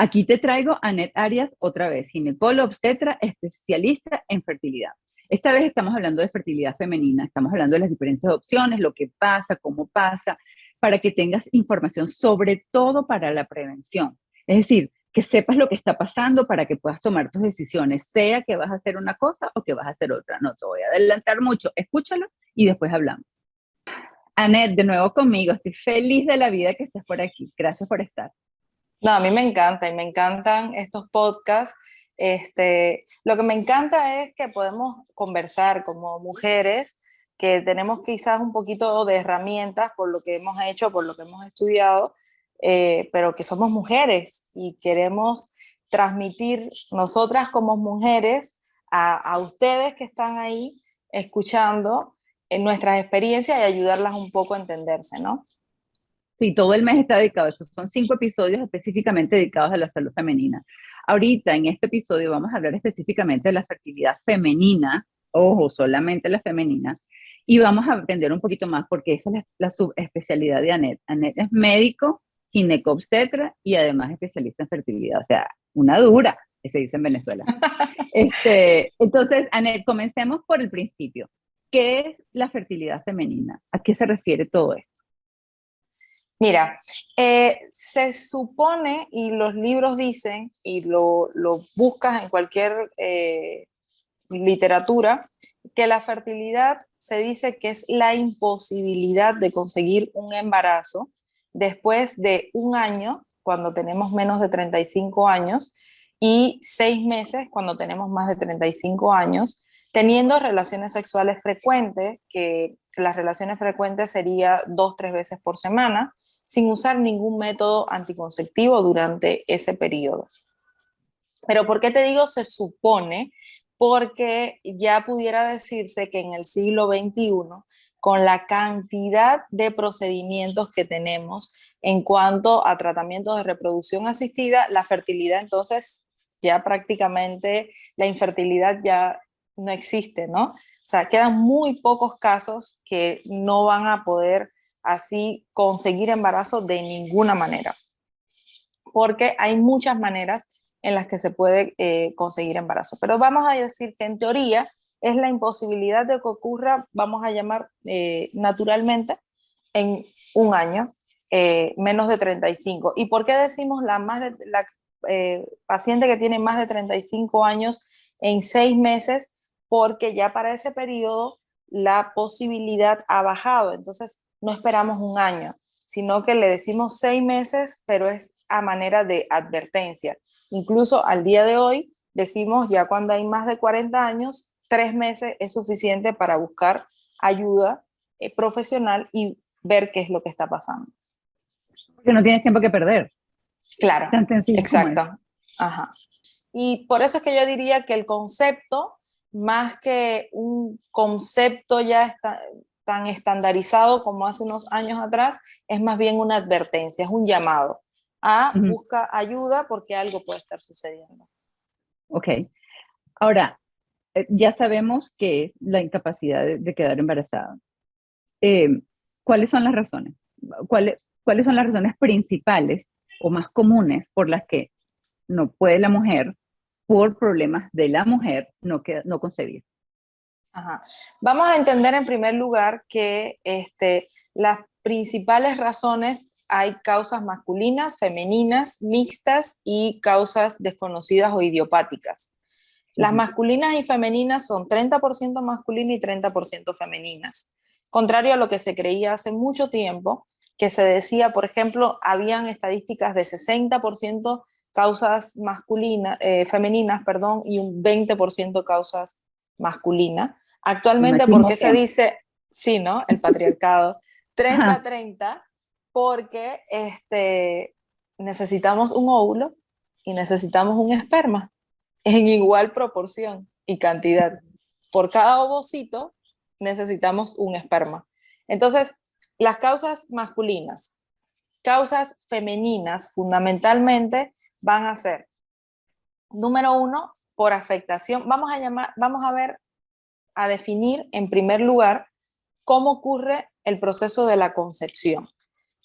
Aquí te traigo a Anet Arias otra vez, ginecóloga obstetra, especialista en fertilidad. Esta vez estamos hablando de fertilidad femenina, estamos hablando de las diferentes opciones, lo que pasa, cómo pasa, para que tengas información sobre todo para la prevención. Es decir, que sepas lo que está pasando para que puedas tomar tus decisiones, sea que vas a hacer una cosa o que vas a hacer otra. No te voy a adelantar mucho, escúchalo y después hablamos. Anet, de nuevo conmigo, estoy feliz de la vida que estés por aquí. Gracias por estar. No, a mí me encanta y me encantan estos podcasts. Lo que me encanta es que podemos conversar como mujeres, que tenemos quizás un poquito de herramientas por lo que hemos hecho, por lo que hemos estudiado, pero que somos mujeres y queremos transmitir nosotras como mujeres a ustedes que están ahí escuchando nuestras experiencias y ayudarlas un poco a entenderse, ¿no? Sí, todo el mes está dedicado a eso. Son 5 episodios específicamente dedicados a la salud femenina. Ahorita, en este episodio, vamos a hablar específicamente de la fertilidad femenina, ojo, solamente la femenina, y vamos a aprender un poquito más porque esa es la subespecialidad de Anet. Anet es médico, ginecobstetra y además especialista en fertilidad, o sea, una dura, que se dice en Venezuela. Entonces, Anet, comencemos por el principio. ¿Qué es la fertilidad femenina? ¿A qué se refiere todo esto? Mira, se supone, y los libros dicen, y lo buscas en cualquier literatura, que la fertilidad se dice que es la imposibilidad de conseguir un embarazo después de un año, cuando tenemos menos de 35 años, y 6 meses cuando tenemos más de 35 años, teniendo relaciones sexuales frecuentes, que las relaciones frecuentes sería 2, 3 veces por semana, sin usar ningún método anticonceptivo durante ese periodo. Pero ¿por qué te digo se supone? Porque ya pudiera decirse que en el siglo XXI, con la cantidad de procedimientos que tenemos en cuanto a tratamientos de reproducción asistida, la fertilidad entonces ya prácticamente, la infertilidad ya no existe, ¿no? O sea, quedan muy pocos casos que no van a poder así conseguir embarazo de ninguna manera, porque hay muchas maneras en las que se puede conseguir embarazo. Pero vamos a decir que en teoría es la imposibilidad de que ocurra, vamos a llamar naturalmente, en un año, menos de 35. ¿Y por qué decimos la paciente que tiene más de 35 años en 6 meses? Porque ya para ese periodo la posibilidad ha bajado. Entonces no esperamos un año, sino que le decimos 6 meses, pero es a manera de advertencia. Incluso al día de hoy decimos ya cuando hay más de 40 años, 3 meses es suficiente para buscar ayuda profesional y ver qué es lo que está pasando. Porque no tienes tiempo que perder. Claro, Tan sencillo como es. exacto. Ajá. Y por eso es que yo diría que el concepto, más que un concepto ya está, tan estandarizado como hace unos años atrás, es más bien una advertencia, es un llamado a Uh -huh. busca ayuda porque algo puede estar sucediendo. Ok. Ahora, ya sabemos que es la incapacidad de quedar embarazada. ¿Cuáles son las razones? ¿Cuáles son las razones principales o más comunes por las que no puede la mujer, por problemas de la mujer, no concebir? Ajá. Vamos a entender en primer lugar que las principales razones, hay causas masculinas, femeninas, mixtas y causas desconocidas o idiopáticas. Las masculinas y femeninas son 30% masculinas y 30% femeninas. Contrario a lo que se creía hace mucho tiempo, que se decía, por ejemplo, habían estadísticas de 60% causas femeninas, perdón, y un 20% causas masculinas. El Actualmente, ¿por machismo qué se siempre. dice, sí, ¿no? El patriarcado, Ajá. 30-30, porque necesitamos un óvulo y necesitamos un esperma en igual proporción y cantidad. Por cada ovocito necesitamos un esperma. Entonces, las causas masculinas, causas femeninas, fundamentalmente van a ser, número uno, por afectación. Vamos a definir en primer lugar cómo ocurre el proceso de la concepción.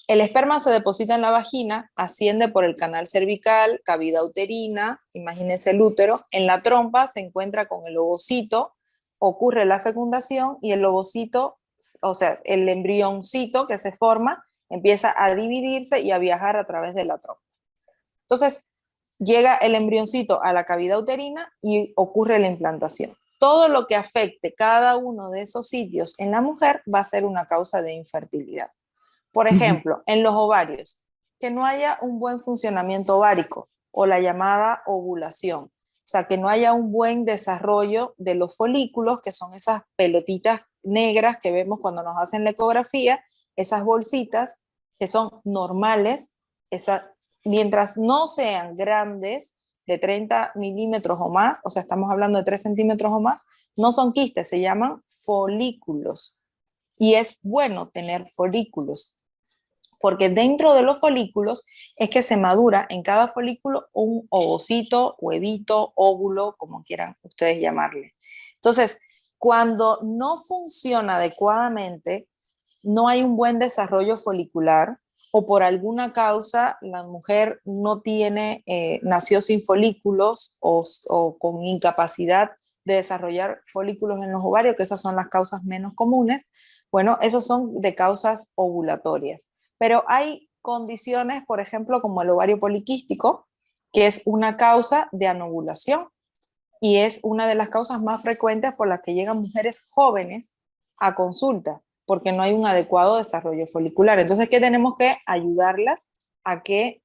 El esperma se deposita en la vagina, asciende por el canal cervical, cavidad uterina, imagínense el útero, en la trompa se encuentra con el ovocito, ocurre la fecundación y el ovocito, o sea, el embrioncito que se forma, empieza a dividirse y a viajar a través de la trompa. Entonces, llega el embrioncito a la cavidad uterina y ocurre la implantación. Todo lo que afecte cada uno de esos sitios en la mujer va a ser una causa de infertilidad. Por ejemplo, en los ovarios, que no haya un buen funcionamiento ovárico o la llamada ovulación. O sea, que no haya un buen desarrollo de los folículos, que son esas pelotitas negras que vemos cuando nos hacen la ecografía, esas bolsitas que son normales, mientras no sean grandes, de 30 milímetros o más, o sea, estamos hablando de 3 centímetros o más, no son quistes, se llaman folículos. Y es bueno tener folículos, porque dentro de los folículos es que se madura en cada folículo un ovocito, huevito, óvulo, como quieran ustedes llamarle. Entonces, cuando no funciona adecuadamente, no hay un buen desarrollo folicular o por alguna causa la mujer no tiene, nació sin folículos o con incapacidad de desarrollar folículos en los ovarios, que esas son las causas menos comunes, bueno, esos son de causas ovulatorias. Pero hay condiciones, por ejemplo, como el ovario poliquístico, que es una causa de anovulación y es una de las causas más frecuentes por las que llegan mujeres jóvenes a consulta, porque no hay un adecuado desarrollo folicular. Entonces, ¿qué tenemos que ayudarlas a que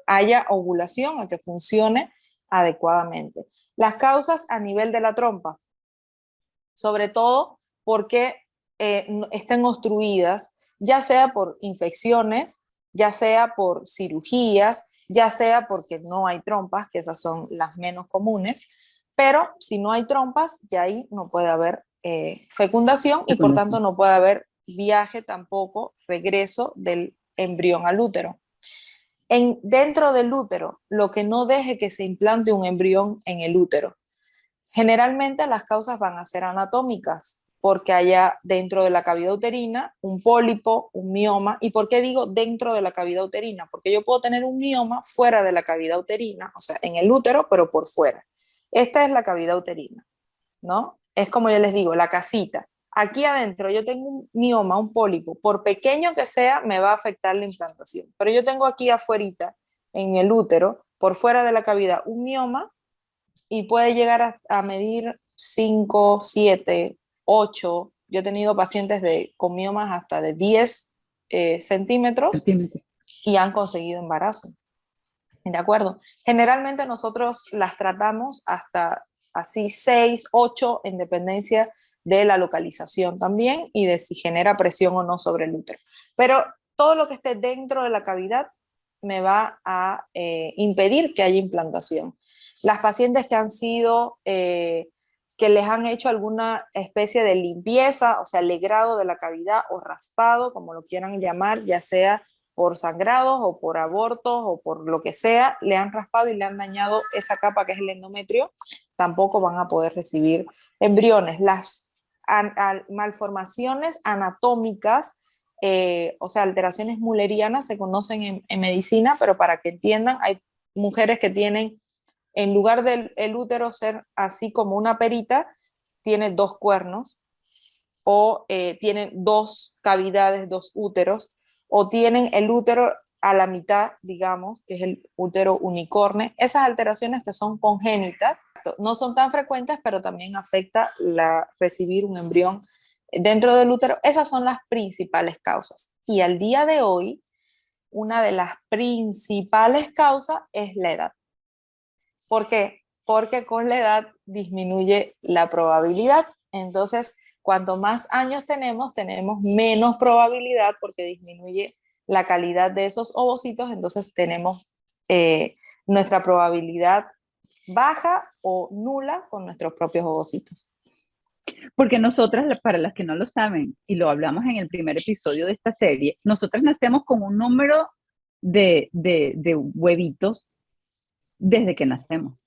haya ovulación, a que funcione adecuadamente? Las causas a nivel de la trompa, sobre todo porque estén obstruidas, ya sea por infecciones, ya sea por cirugías, ya sea porque no hay trompas, que esas son las menos comunes, pero si no hay trompas, ya ahí no puede haber fecundación y por tanto no puede haber viaje tampoco, regreso del embrión al útero. Dentro del útero, lo que no deje que se implante un embrión en el útero. Generalmente las causas van a ser anatómicas, porque haya dentro de la cavidad uterina un pólipo, un mioma. ¿Y por qué digo dentro de la cavidad uterina? Porque yo puedo tener un mioma fuera de la cavidad uterina, o sea, en el útero, pero por fuera. Esta es la cavidad uterina, ¿no? Es como yo les digo, la casita. Aquí adentro yo tengo un mioma, un pólipo, por pequeño que sea, me va a afectar la implantación. Pero yo tengo aquí afuerita, en el útero, por fuera de la cavidad, un mioma y puede llegar a medir 5, 7, 8. Yo he tenido pacientes con miomas hasta de 10 centímetros y han conseguido embarazo. ¿De acuerdo? Generalmente nosotros las tratamos hasta así 6, 8 en dependencia de la localización también y de si genera presión o no sobre el útero. Pero todo lo que esté dentro de la cavidad me va a impedir que haya implantación. Las pacientes que han sido, que les han hecho alguna especie de limpieza, o sea, legrado de la cavidad o raspado, como lo quieran llamar, ya sea por sangrados o por abortos o por lo que sea, le han raspado y le han dañado esa capa que es el endometrio, tampoco van a poder recibir embriones. Las malformaciones anatómicas, o sea, alteraciones mullerianas se conocen en medicina, pero para que entiendan, hay mujeres que tienen, en lugar del útero ser así como una perita, tiene 2 cuernos, o tienen 2 cavidades, 2 úteros, o tienen el útero a la mitad, digamos, que es el útero unicorne. Esas alteraciones que son congénitas no son tan frecuentes, pero también afecta recibir un embrión dentro del útero. Esas son las principales causas. Y al día de hoy, una de las principales causas es la edad. ¿Por qué? Porque con la edad disminuye la probabilidad. Entonces, cuanto más años tenemos menos probabilidad porque disminuye la calidad de esos ovocitos, entonces tenemos nuestra probabilidad baja o nula con nuestros propios ovocitos. Porque nosotras, para las que no lo saben, y lo hablamos en el primer episodio de esta serie, nosotras nacemos con un número de huevitos desde que nacemos.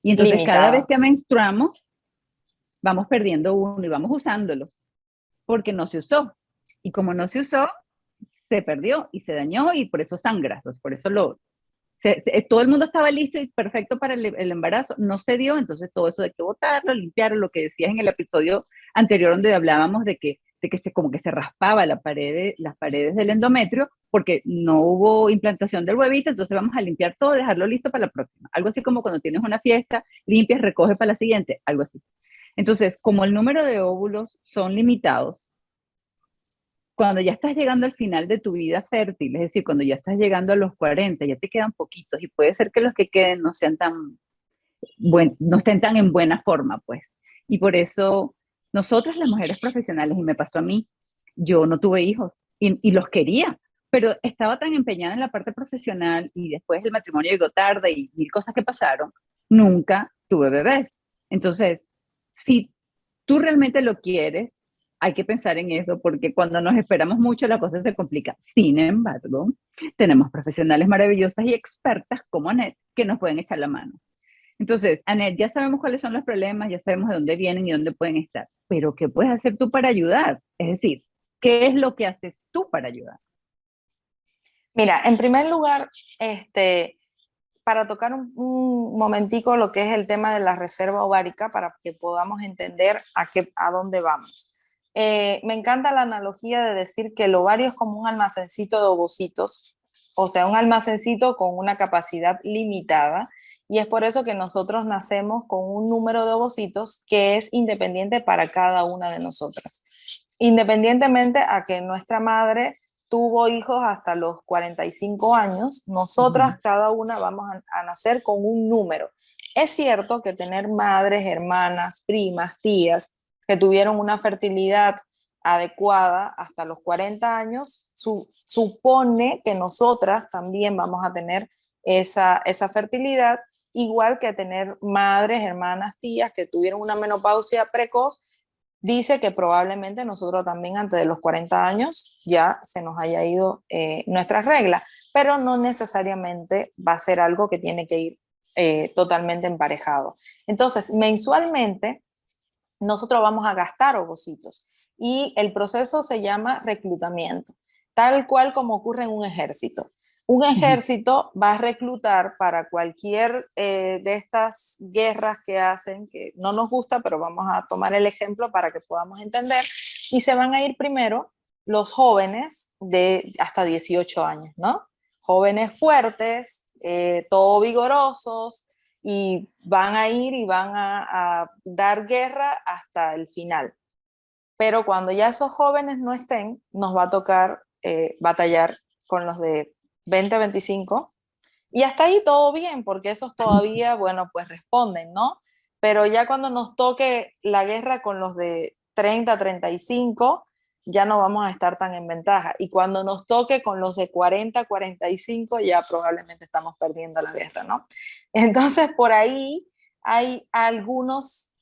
Y entonces cada vez que menstruamos, vamos perdiendo uno y vamos usándolos, porque no se usó. Y como no se usó, se perdió y se dañó y por eso sangras, por eso todo el mundo estaba listo y perfecto para el embarazo, no se dio, entonces todo eso de que botarlo, limpiarlo, lo que decías en el episodio anterior donde hablábamos de que como que se raspaba las paredes del endometrio porque no hubo implantación del huevito, entonces vamos a limpiar todo, dejarlo listo para la próxima. Algo así como cuando tienes una fiesta, limpias, recoges para la siguiente, algo así. Entonces, como el número de óvulos son limitados, cuando ya estás llegando al final de tu vida fértil, es decir, cuando ya estás llegando a los 40, ya te quedan poquitos y puede ser que los que queden no sean no estén tan en buena forma, pues. Y por eso nosotras las mujeres profesionales, y me pasó a mí, yo no tuve hijos y los quería, pero estaba tan empeñada en la parte profesional y después el matrimonio llegó tarde y mil cosas que pasaron, nunca tuve bebés. Entonces, si tú realmente lo quieres, hay que pensar en eso, porque cuando nos esperamos mucho la cosa se complica. Sin embargo, tenemos profesionales maravillosas y expertas como Anet que nos pueden echar la mano. Entonces, Anet, ya sabemos cuáles son los problemas, ya sabemos de dónde vienen y dónde pueden estar, pero ¿qué puedes hacer tú para ayudar? Es decir, ¿qué es lo que haces tú para ayudar? Mira, en primer lugar, para tocar un momentico lo que es el tema de la reserva ovárica, para que podamos entender a dónde vamos. Me encanta la analogía de decir que el ovario es como un almacencito de ovocitos, o sea, un almacencito con una capacidad limitada, y es por eso que nosotros nacemos con un número de ovocitos que es independiente para cada una de nosotras. Independientemente a que nuestra madre tuvo hijos hasta los 45 años, nosotras cada una vamos a nacer con un número. Es cierto que tener madres, hermanas, primas, tías que tuvieron una fertilidad adecuada hasta los 40 años, supone que nosotras también vamos a tener esa fertilidad, igual que tener madres, hermanas, tías que tuvieron una menopausia precoz. Dice que probablemente nosotros también antes de los 40 años ya se nos haya ido nuestra regla, pero no necesariamente va a ser algo que tiene que ir totalmente emparejado. Entonces, mensualmente nosotros vamos a gastar ovocitos y el proceso se llama reclutamiento, tal cual como ocurre en un ejército. Un ejército va a reclutar para cualquier de estas guerras que hacen, que no nos gusta, pero vamos a tomar el ejemplo para que podamos entender, y se van a ir primero los jóvenes de hasta 18 años, ¿no? Jóvenes fuertes, todo vigorosos, y van a ir y van a dar guerra hasta el final. Pero cuando ya esos jóvenes no estén, nos va a tocar batallar con los de 20, 25, y hasta ahí todo bien, porque esos todavía, bueno, pues responden, ¿no? Pero ya cuando nos toque la guerra con los de 30, 35, ya no vamos a estar tan en ventaja. Y cuando nos toque con los de 40, 45, ya probablemente estamos perdiendo la guerra, ¿no? Entonces, por ahí hay algunos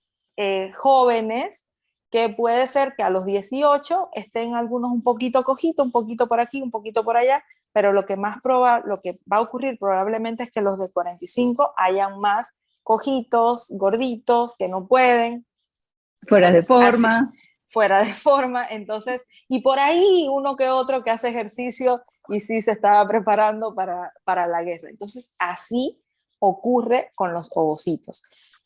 jóvenes que puede ser que a los 18 estén algunos un poquito cojitos, un poquito por aquí, un poquito por allá, pero lo que va a ocurrir probablemente es que los de 45 hayan más cojitos, gorditos, que no pueden. Fuera de Entonces, forma. Fuera de forma, entonces, y por ahí uno que otro que hace ejercicio y sí se estaba preparando para la guerra. Entonces, así ocurre con los ovocitos.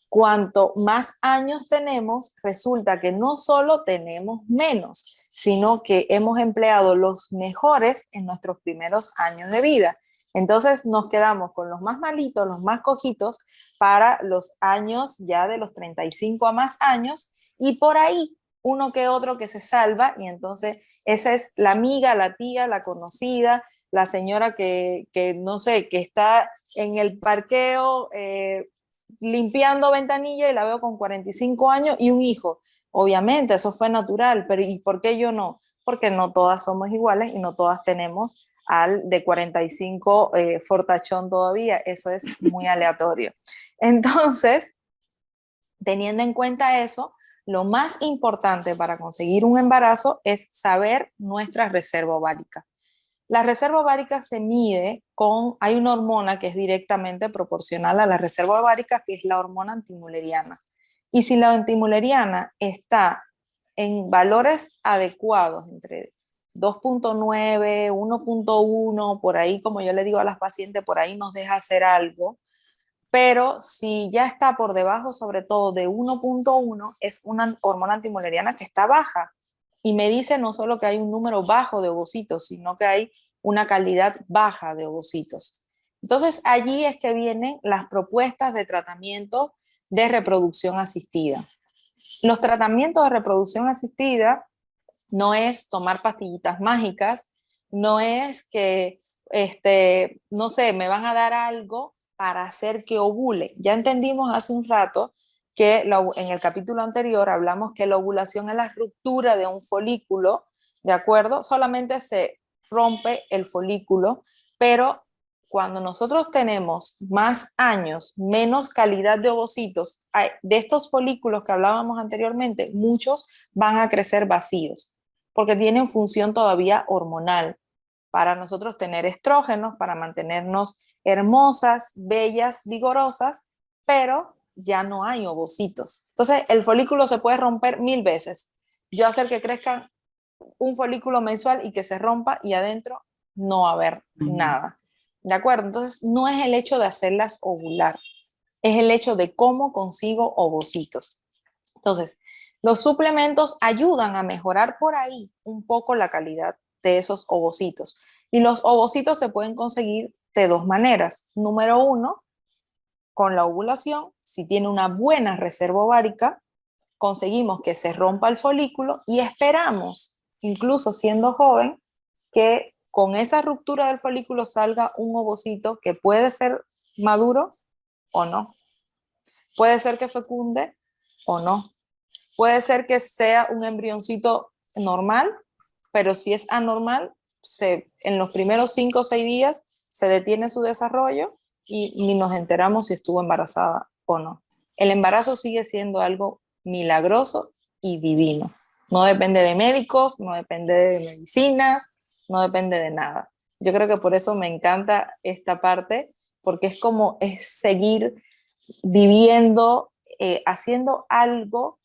Cuanto más años tenemos, resulta que no solo tenemos menos, sino que hemos empleado los mejores en nuestros primeros años de vida. Entonces nos quedamos con los más malitos, los más cojitos, para los años ya de los 35 a más años, y por ahí uno que otro que se salva, y entonces esa es la amiga, la tía, la conocida, la señora que no sé, que está en el parqueo limpiando ventanilla y la veo con 45 años y un hijo. Obviamente, eso fue natural, pero ¿y por qué yo no? Porque no todas somos iguales y no todas tenemos al de 45 fortachón todavía. Eso es muy aleatorio. Entonces, teniendo en cuenta eso, lo más importante para conseguir un embarazo es saber nuestra reserva ovárica. La reserva ovárica se mide hay una hormona que es directamente proporcional a la reserva ovárica, que es la hormona antimuleriana. Y si la antimuleriana está en valores adecuados, entre 2.9, 1.1, por ahí, como yo le digo a las pacientes, por ahí nos deja hacer algo. Pero si ya está por debajo, sobre todo de 1.1, es una hormona antimoleriana que está baja. Y me dice no solo que hay un número bajo de ovocitos, sino que hay una calidad baja de ovocitos. Entonces allí es que vienen las propuestas de tratamiento de reproducción asistida. Los tratamientos de reproducción asistida no es tomar pastillitas mágicas, no es que, no sé, me van a dar algo para hacer que ovule. Ya entendimos hace un rato que en el capítulo anterior hablamos que la ovulación es la ruptura de un folículo, ¿de acuerdo? Solamente se rompe el folículo, pero cuando nosotros tenemos más años, menos calidad de ovocitos, de estos folículos que hablábamos anteriormente, muchos van a crecer vacíos, porque tienen función todavía hormonal para nosotros tener estrógenos, para mantenernos hermosas, bellas, vigorosas, pero ya no hay ovocitos. Entonces, el folículo se puede romper 1000 veces. Yo hacer que crezca un folículo mensual y que se rompa y adentro no va a haber nada. ¿De acuerdo? Entonces, no es el hecho de hacerlas ovular, es el hecho de cómo consigo ovocitos. Entonces, los suplementos ayudan a mejorar por ahí un poco la calidad de esos ovocitos. Y los ovocitos se pueden conseguir de dos maneras. Número uno, con la ovulación, si tiene una buena reserva ovárica, conseguimos que se rompa el folículo y esperamos, incluso siendo joven, que con esa ruptura del folículo salga un ovocito que puede ser maduro o no. Puede ser que fecunde o no. Puede ser que sea un embrioncito normal, pero si es anormal, en los primeros 5 o 6 días se detiene su desarrollo y ni nos enteramos si estuvo embarazada o no. El embarazo sigue siendo algo milagroso y divino. No depende de médicos, no depende de medicinas, no depende de nada. Yo creo que por eso me encanta esta parte, porque es seguir viviendo, haciendo algo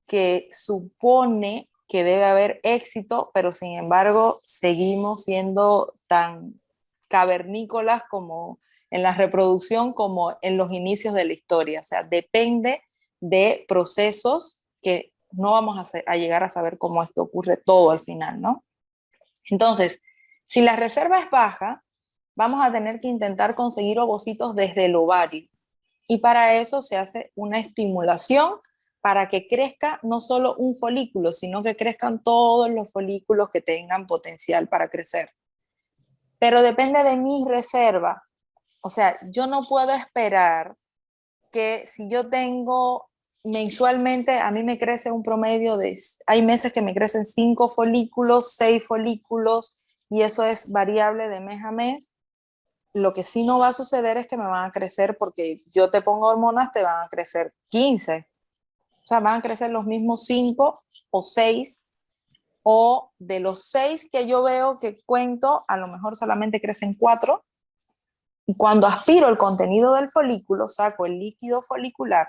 que supone que debe haber éxito, pero sin embargo seguimos siendo tan cavernícolas como en la reproducción como en los inicios de la historia. O sea, depende de procesos que no vamos a llegar a saber cómo esto ocurre todo al final, ¿no? Entonces, si la reserva es baja, vamos a tener que intentar conseguir ovocitos desde el ovario. Y para eso se hace una estimulación para que crezca no solo un folículo, sino que crezcan todos los folículos que tengan potencial para crecer. Pero depende de mi reserva. O sea, yo no puedo esperar que si yo tengo mensualmente, a mí me crece un promedio hay meses que me crecen 5 folículos, 6 folículos, y eso es variable de mes a mes. Lo que sí no va a suceder es que me van a crecer, porque yo te pongo hormonas, te van a crecer 15. O sea, van a crecer los mismos 5 o 6, o de los 6 que yo veo que cuento, a lo mejor solamente crecen 4. Y cuando aspiro el contenido del folículo, saco el líquido folicular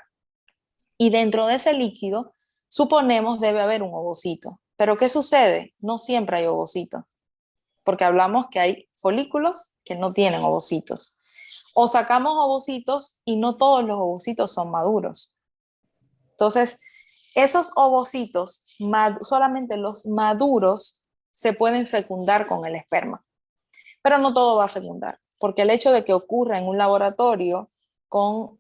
y dentro de ese líquido, suponemos debe haber un ovocito. Pero ¿qué sucede? No siempre hay ovocito, porque hablamos que hay folículos que no tienen ovocitos. O sacamos ovocitos y no todos los ovocitos son maduros. Entonces, esos ovocitos, solamente los maduros, se pueden fecundar con el esperma. Pero no todo va a fecundar, porque el hecho de que ocurra en un laboratorio con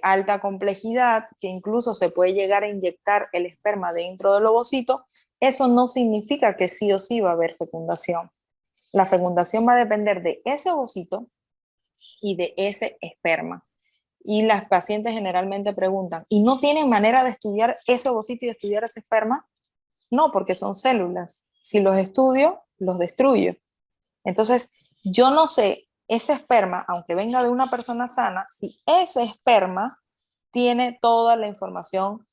alta complejidad, que incluso se puede llegar a inyectar el esperma dentro del ovocito, eso no significa que sí o sí va a haber fecundación. La fecundación va a depender de ese ovocito y de ese esperma. Y las pacientes generalmente preguntan, ¿y no tienen manera de estudiar ese ovocito y de estudiar ese esperma? No, porque son células. Si los estudio, los destruyo. Entonces, yo no sé, ese esperma, aunque venga de una persona sana, si ese esperma tiene toda la información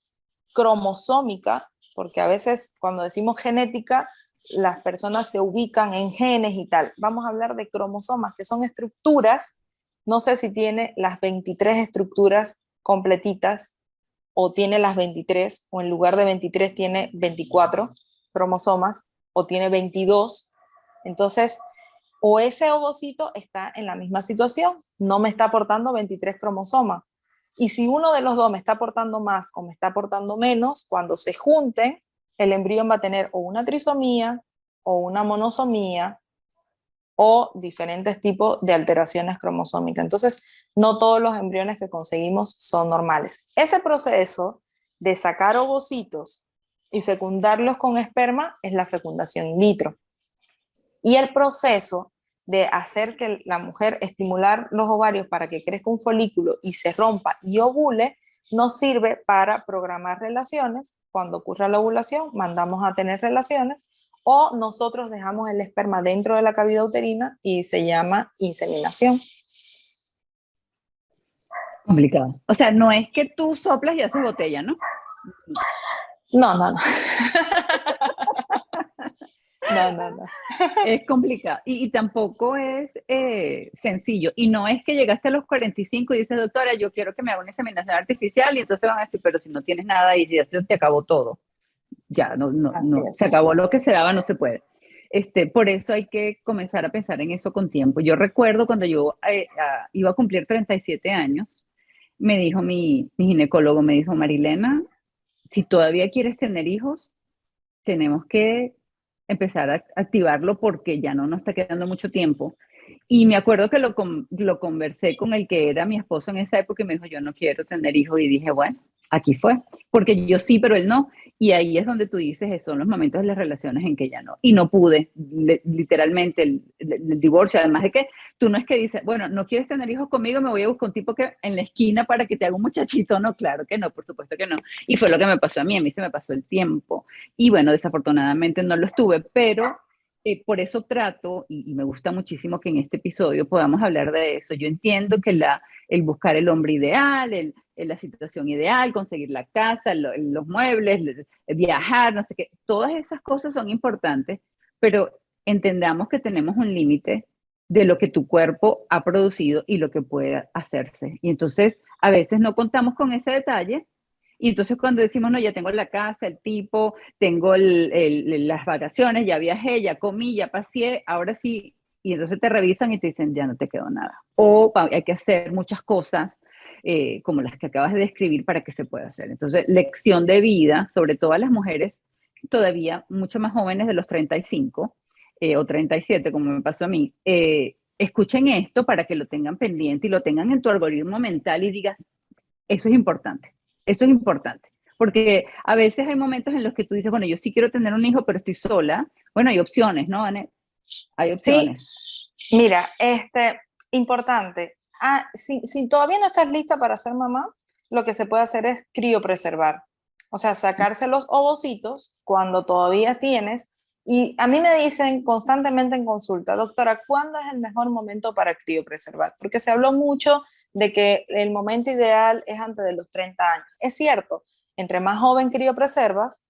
cromosómica, porque a veces cuando decimos genética, las personas se ubican en genes y tal. Vamos a hablar de cromosomas, que son estructuras. No sé si tiene las 23 estructuras completitas o tiene las 23, o en lugar de 23 tiene 24 cromosomas, o tiene 22, Entonces, o ese ovocito está en la misma situación, no me está aportando 23 cromosomas. Y si uno de los dos me está aportando más o me está aportando menos, cuando se junten, el embrión va a tener o una trisomía o una monosomía o diferentes tipos de alteraciones cromosómicas. Entonces, no todos los embriones que conseguimos son normales. Ese proceso de sacar ovocitos y fecundarlos con esperma es la fecundación in vitro. Y el proceso de hacer que la mujer estimular los ovarios para que crezca un folículo y se rompa y ovule, nos sirve para programar relaciones. Cuando ocurra la ovulación, mandamos a tener relaciones o nosotros dejamos el esperma dentro de la cavidad uterina y se llama inseminación. Complicado. O sea, no es que tú soplas y haces botella, ¿no? No, no, no. No, no, no. Es complicado y tampoco es sencillo. Y no es que llegaste a los 45 y dices, doctora, yo quiero que me haga una inseminación artificial y entonces van a decir, pero si no tienes nada y ya se te acabó todo. Ya, Así se es. acabó lo que se daba, no se puede. Por eso hay que comenzar a pensar en eso con tiempo. Yo recuerdo cuando yo iba a cumplir 37 años, me dijo mi ginecólogo, me dijo, Marilena, si todavía quieres tener hijos, tenemos que empezar a activarlo porque ya no nos está quedando mucho tiempo. Y me acuerdo que lo conversé con el que era mi esposo en esa época y me dijo, yo no quiero tener hijos. Y dije, bueno, aquí fue. Porque yo sí, pero él no. Y ahí es donde tú dices, son los momentos de las relaciones en que ya no. Y no pude, literalmente, el divorcio. Además de que tú no es que dices, bueno, no quieres tener hijos conmigo, me voy a buscar un tipo que en la esquina para que te haga un muchachito. No, claro que no, por supuesto que no. Y fue lo que me pasó a mí se me pasó el tiempo. Y bueno, desafortunadamente no lo estuve, pero por eso trato, y me gusta muchísimo que en este episodio podamos hablar de eso. Yo entiendo que el buscar el hombre ideal, la situación ideal, conseguir la casa, los muebles, viajar, no sé qué, todas esas cosas son importantes, pero entendamos que tenemos un límite de lo que tu cuerpo ha producido y lo que puede hacerse. Y entonces a veces no contamos con ese detalle. Y entonces cuando decimos, no, ya tengo la casa, el tipo, tengo las vacaciones, ya viajé, ya comí, ya paseé, ahora sí, y entonces te revisan y te dicen, ya no te quedó nada. O hay que hacer muchas cosas como las que acabas de describir para que se pueda hacer. Entonces, lección de vida, sobre todo a las mujeres todavía mucho más jóvenes de los 35 o 37, como me pasó a mí, escuchen esto para que lo tengan pendiente y lo tengan en tu algoritmo mental y digas, eso es importante, eso es importante. Porque a veces hay momentos en los que tú dices, bueno, yo sí quiero tener un hijo, pero estoy sola. Bueno, hay opciones, ¿no, Anet? Hay Sí, opciones. mira, importante. Si todavía no estás lista para ser mamá, lo que se puede hacer es criopreservar. O sea, sacarse los ovocitos cuando todavía tienes. Y a mí me dicen constantemente en consulta, doctora, ¿cuándo es el mejor momento para criopreservar? Porque se habló mucho de que el momento ideal es antes de los 30 años. Es cierto, entre más joven criopreservas,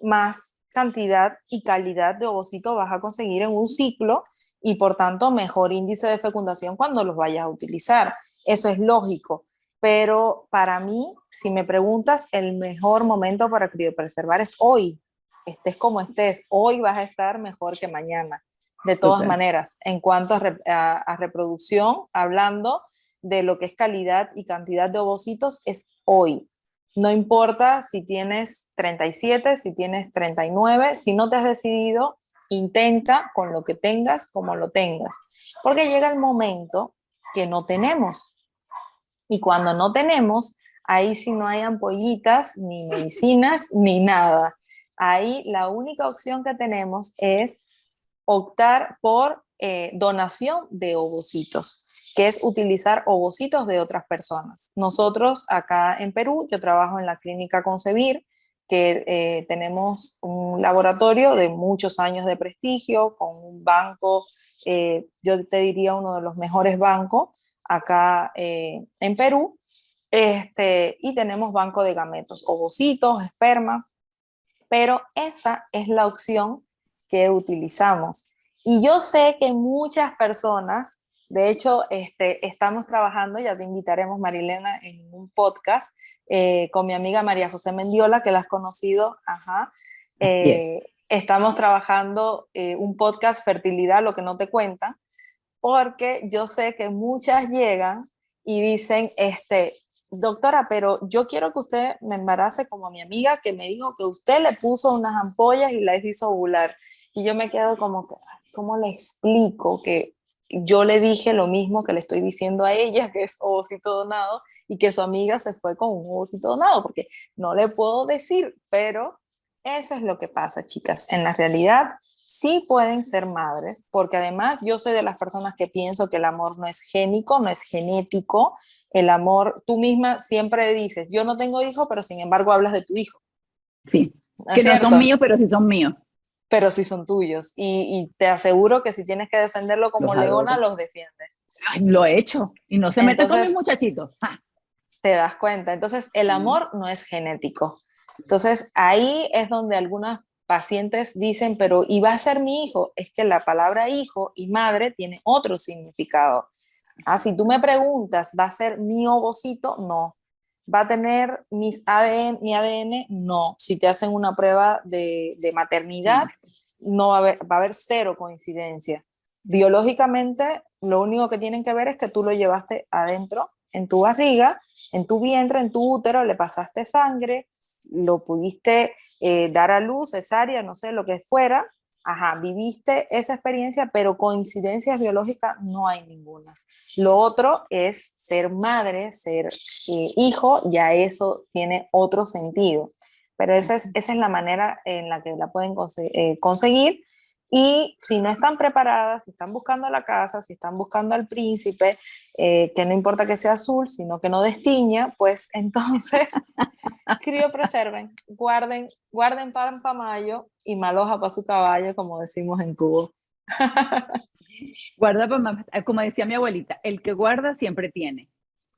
más cantidad y calidad de ovocitos vas a conseguir en un ciclo y por tanto mejor índice de fecundación cuando los vayas a utilizar. Eso es lógico. Pero para mí, si me preguntas, el mejor momento para criopreservar es hoy. Estés como estés, hoy vas a estar mejor que mañana. De todas Total. maneras, en cuanto a reproducción, hablando de lo que es calidad y cantidad de ovocitos, es hoy. No importa si tienes 37, si tienes 39, si no te has decidido, intenta con lo que tengas, como lo tengas. Porque llega el momento que no tenemos. Y cuando no tenemos, ahí sí no hay ampollitas, ni medicinas, ni nada. Ahí la única opción que tenemos es optar por donación de ovocitos, que es utilizar ovocitos de otras personas. Nosotros acá en Perú, yo trabajo en la clínica Concebir, que tenemos un laboratorio de muchos años de prestigio, con un banco, yo te diría uno de los mejores bancos acá en Perú, y tenemos banco de gametos, ovocitos, esperma, pero esa es la opción que utilizamos. Y yo sé que muchas personas, de hecho, estamos trabajando, ya te invitaremos, Marilena, en un podcast con mi amiga María José Mendiola, que la has conocido, ajá, Así es. estamos trabajando un podcast Fertilidad, lo que no te cuentan, porque yo sé que muchas llegan y dicen, doctora, pero yo quiero que usted me embarace como a mi amiga que me dijo que usted le puso unas ampollas y la hizo ovular. Y yo me quedo como que, ¿cómo le explico que yo le dije lo mismo que le estoy diciendo a ella, que es ovocito donado, y que su amiga se fue con un ovocito donado? Porque no le puedo decir, pero eso es lo que pasa, chicas. En la realidad, sí pueden ser madres, porque además yo soy de las personas que pienso que el amor no es génico, no es genético. El amor, tú misma siempre dices, yo no tengo hijo, pero sin embargo hablas de tu hijo. Sí, ¿No es que no son cierto? míos, pero sí son míos. Pero sí son tuyos. Y te aseguro que si tienes que defenderlo como Los leona, adoro. los defiendes. Ay, lo he hecho. Y no se meten con mis Entonces, muchachitos. ¡Ja! te das cuenta. Entonces, el Mm. amor no es genético. Entonces, ahí es donde algunas pacientes dicen, pero ¿y va a ser mi hijo? Es que la palabra hijo y madre tiene otro significado. Ah, si tú me preguntas, ¿va a ser mi ovocito? No. ¿Va a tener mi ADN? No. Si te hacen una prueba de maternidad, Mm. no va a haber cero coincidencia. Biológicamente, lo único que tienen que ver es que tú lo llevaste adentro, en tu barriga, en tu vientre, en tu útero, le pasaste sangre, lo pudiste dar a luz, cesárea, no sé, lo que fuera. Ajá, viviste esa experiencia, pero coincidencias biológicas no hay ninguna. Lo otro es ser madre, ser hijo, ya eso tiene otro sentido. Pero esa es la manera en la que la pueden conseguir. Y si no están preparadas, si están buscando la casa, si están buscando al príncipe, que no importa que sea azul, sino que no destiña, pues entonces criopreserven, guarden pan para mayo y mal hoja para su caballo, como decimos en Cuba. Guarda, como decía mi abuelita, el que guarda siempre tiene.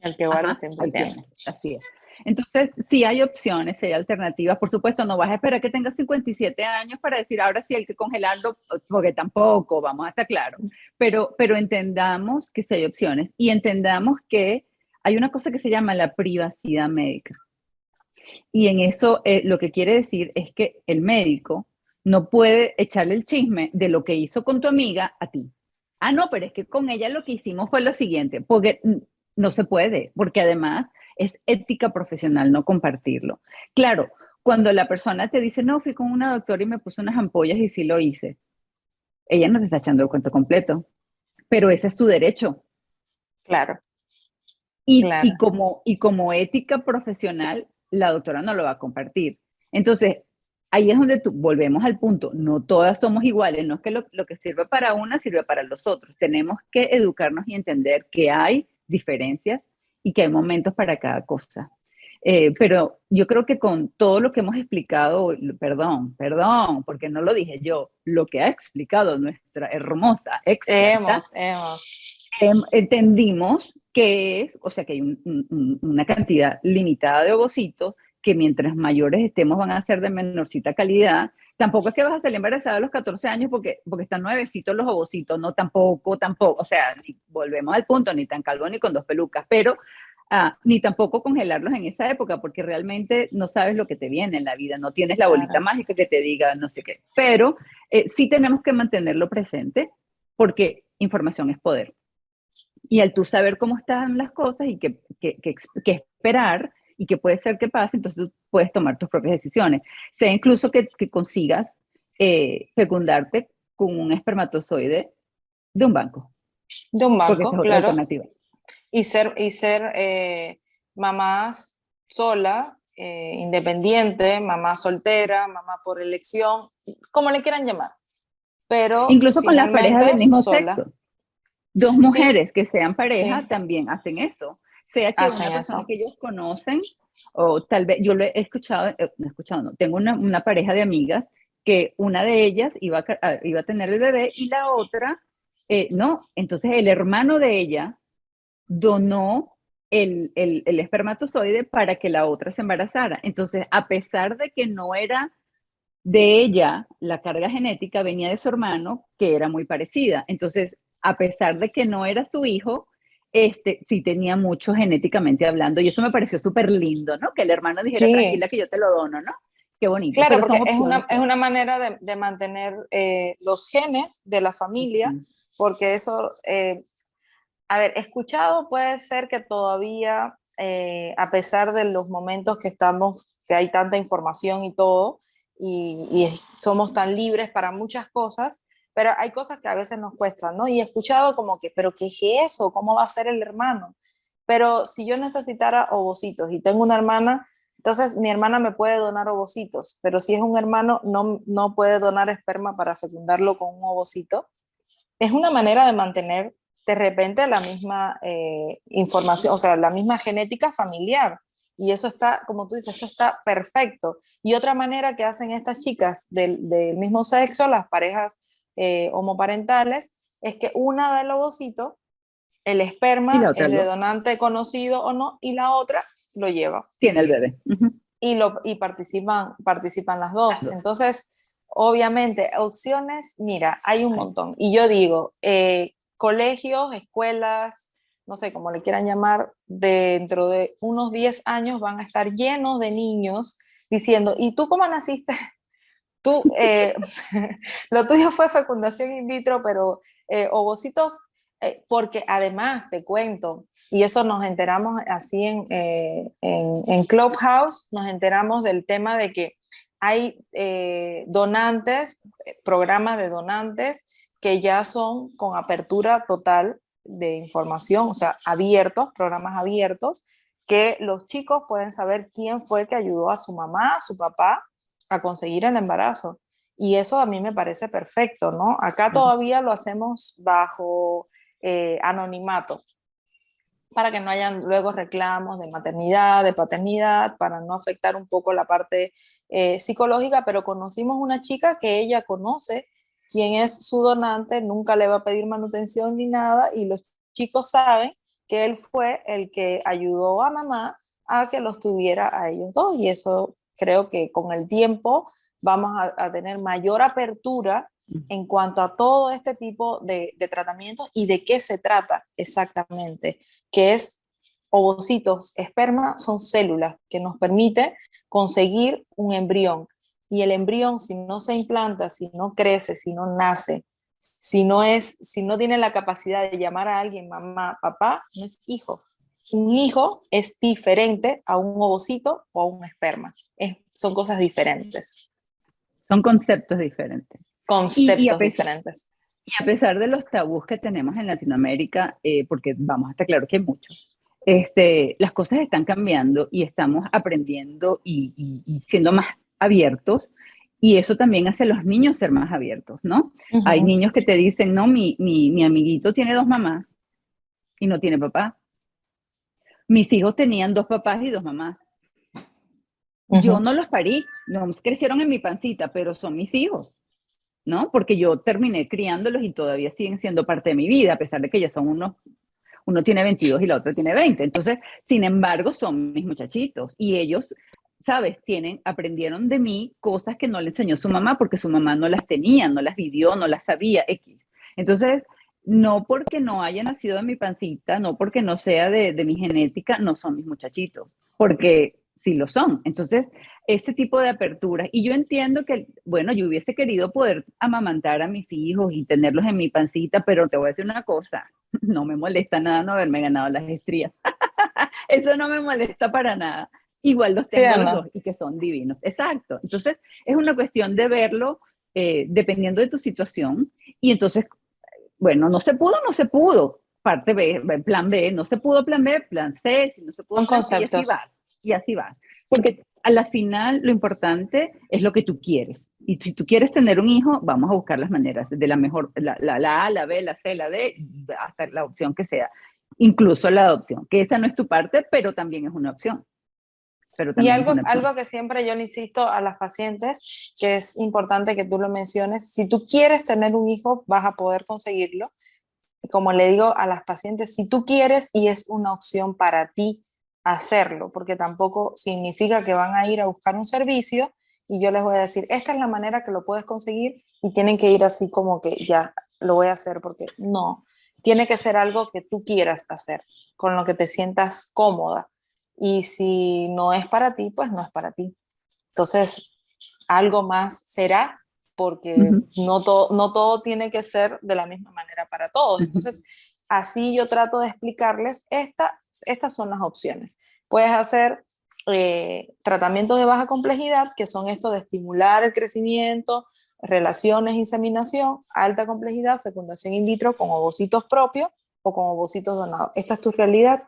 El que guarda Ajá, siempre ahí tiene. tienes, así es. Entonces, sí hay opciones, sí hay alternativas. Por supuesto, no vas a esperar que tengas 57 años para decir ahora sí hay que congelarlo, porque tampoco, vamos a estar claros. Pero entendamos que sí hay opciones y entendamos que hay una cosa que se llama la privacidad médica. Y en eso lo que quiere decir es que el médico no puede echarle el chisme de lo que hizo con tu amiga a ti. Ah, no, pero es que con ella lo que hicimos fue lo siguiente, porque no se puede, porque además es ética profesional no compartirlo. Claro, cuando la persona te dice, no, fui con una doctora y me puso unas ampollas y sí lo hice, ella no te está echando el cuento completo, pero ese es tu derecho. Claro, Y, y, claro. como, y como ética profesional, la doctora no lo va a compartir. Entonces, ahí es donde volvemos al punto, no todas somos iguales, no es que lo que sirve para una sirve para los otros. Tenemos que educarnos y entender que hay diferencias y que hay momentos para cada cosa. Pero yo creo que con todo lo que hemos explicado, perdón, porque no lo dije yo, lo que ha explicado nuestra hermosa experta, Hemos. entendimos que es, o sea, que hay una cantidad limitada de ovocitos que mientras mayores estemos van a ser de menorcita calidad. Tampoco es que vas a salir embarazada a los 14 años porque están nuevecitos los ovocitos, no, tampoco, o sea, volvemos al punto, ni tan calvo ni con dos pelucas, pero ni tampoco congelarlos en esa época, porque realmente no sabes lo que te viene en la vida, no tienes la bolita Claro. mágica que te diga no sé qué, pero sí tenemos que mantenerlo presente, porque información es poder. Y al tú saber cómo están las cosas y qué esperar y qué puede ser que pase, entonces tú puedes tomar tus propias decisiones. Sea incluso que consigas fecundarte con un espermatozoide de un banco, De un porque esa banco, es otra claro. alternativa. Y ser mamás sola, independiente, mamá soltera, mamá por elección, como le quieran llamar, pero Incluso con las parejas del finalmente mismo sola. sexo. Dos Sí, mujeres que sean pareja sí, también hacen eso. Sea que hacen una persona eso. que ellos conocen, o tal vez, yo lo he escuchado, no he escuchado, no, tengo una pareja de amigas que una de ellas iba a tener el bebé y la otra, no. Entonces el hermano de ella donó el espermatozoide para que la otra se embarazara. Entonces, a pesar de que no era de ella, la carga genética venía de su hermano, que era muy parecida. Entonces, a pesar de que no era su hijo, sí tenía mucho genéticamente hablando. Y eso me pareció súper lindo, ¿no? Que el hermano dijera, Sí, tranquila que yo te lo dono, ¿no? Qué bonito. Claro, Pero porque son opciones. es una manera de mantener los genes de la familia, Ujú. porque eso, a ver, escuchado puede ser que todavía, a pesar de los momentos que estamos, que hay tanta información y todo, somos tan libres para muchas cosas, pero hay cosas que a veces nos cuestan, ¿no? Y he escuchado como que, pero ¿qué es eso? ¿Cómo va a ser el hermano? Pero si yo necesitara ovocitos y tengo una hermana, entonces mi hermana me puede donar ovocitos, pero si es un hermano, no puede donar esperma para fecundarlo con un ovocito. Es una manera de mantener de repente la misma información, o sea, la misma genética familiar. Y eso está, como tú dices, eso está perfecto. Y otra manera que hacen estas chicas del mismo sexo, las parejas homoparentales, es que una da el ovocito, el Y la esperma otra es de lo donante conocido o no, y la otra lo lleva. tiene el bebé. Ujú. Y participan las Las dos. dos. Entonces, obviamente, opciones, mira, hay un Ay, montón. Y yo digo, colegios, escuelas, no sé cómo le quieran llamar, dentro de unos 10 años van a estar llenos de niños diciendo, ¿y tú cómo naciste? Tú, lo tuyo fue fecundación in vitro, pero ovocitos, porque además te cuento, y eso nos enteramos así en Clubhouse, nos enteramos del tema de que hay donantes, programas de donantes que ya son con apertura total de información, o sea, abiertos, programas abiertos, que los chicos pueden saber quién fue que ayudó a su mamá, a su papá a conseguir el embarazo. Y eso a mí me parece perfecto, ¿no? Acá claro. todavía lo hacemos bajo anonimato, para que no hayan luego reclamos de maternidad, de paternidad, para no afectar un poco la parte psicológica, pero conocimos una chica que ella conoce quién es su donante, nunca le va a pedir manutención ni nada, y los chicos saben que él fue el que ayudó a mamá a que los tuviera a ellos dos, y eso creo que con el tiempo vamos a tener mayor apertura en cuanto a todo este tipo de tratamientos y de qué se trata exactamente, que es ovocitos, esperma, son células que nos permite conseguir un embrión. Y el embrión, si no se implanta, si no crece, si no nace, si no tiene la capacidad de llamar a alguien mamá, papá, no es hijo. Un hijo es diferente a un ovocito o a un esperma. Son cosas diferentes, Son conceptos diferentes. Y, y, a conceptos pesar, diferentes. y a pesar de los tabús que tenemos en Latinoamérica, porque vamos a estar claro que hay muchos, las cosas están cambiando y estamos aprendiendo y siendo más abiertos. Y eso también hace a los niños ser más abiertos, ¿no? Uh Hay -huh. niños que te dicen, no, mi amiguito tiene dos mamás y no tiene papá. Mis hijos tenían dos papás y dos mamás. Uh Yo -huh. no los parí, no crecieron en mi pancita, pero son mis hijos, ¿no? Porque yo terminé criándolos y todavía siguen siendo parte de mi vida, a pesar de que ya son uno tiene 22 y la otra tiene 20. Entonces, sin embargo, son mis muchachitos y ellos, ¿sabes? Aprendieron de mí cosas que no le enseñó su mamá porque su mamá no las tenía, no las vivió, no las sabía, X. Entonces, no porque no haya nacido en mi pancita, no porque no sea de mi genética, no son mis muchachitos, porque sí lo son. Entonces, ese tipo de apertura. Y yo entiendo que, bueno, yo hubiese querido poder amamantar a mis hijos y tenerlos en mi pancita, pero te voy a decir una cosa, no me molesta nada no haberme ganado las estrías. Eso no me molesta para nada. Igual los Sí, tengo los Ana. dos y que son divinos. Exacto. Entonces, es una cuestión de verlo dependiendo de tu situación. Y entonces, bueno, no se pudo, no se pudo. Parte B, plan B, no se pudo plan B, plan C, si no se pudo Son plan C, y así conceptos. vas, y así vas. Porque a la final lo importante es lo que tú quieres. Y si tú quieres tener un hijo, vamos a buscar las maneras de la mejor, la A, la B, la C, la D, hasta la opción que sea. Incluso la adopción, que esa no es tu parte, pero también es una opción. Pero Y también es una opción. algo que siempre yo le insisto a las pacientes, que es importante que tú lo menciones, si tú quieres tener un hijo, vas a poder conseguirlo. Como le digo a las pacientes, si tú quieres y es una opción para ti hacerlo, porque tampoco significa que van a ir a buscar un servicio y yo les voy a decir, esta es la manera que lo puedes conseguir y tienen que ir así como que ya lo voy a hacer, porque no, tiene que ser algo que tú quieras hacer, con lo que te sientas cómoda. Y si no es para ti, pues no es para ti. Entonces, algo más será, porque Ujú, no todo tiene que ser de la misma manera para todos. ujú, Entonces, así yo trato de explicarles, estas son las opciones. Puedes hacer tratamientos de baja complejidad, que son estos de estimular el crecimiento, relaciones, inseminación, alta complejidad, fecundación in vitro con ovocitos propios o con ovocitos donados. Esta es tu realidad.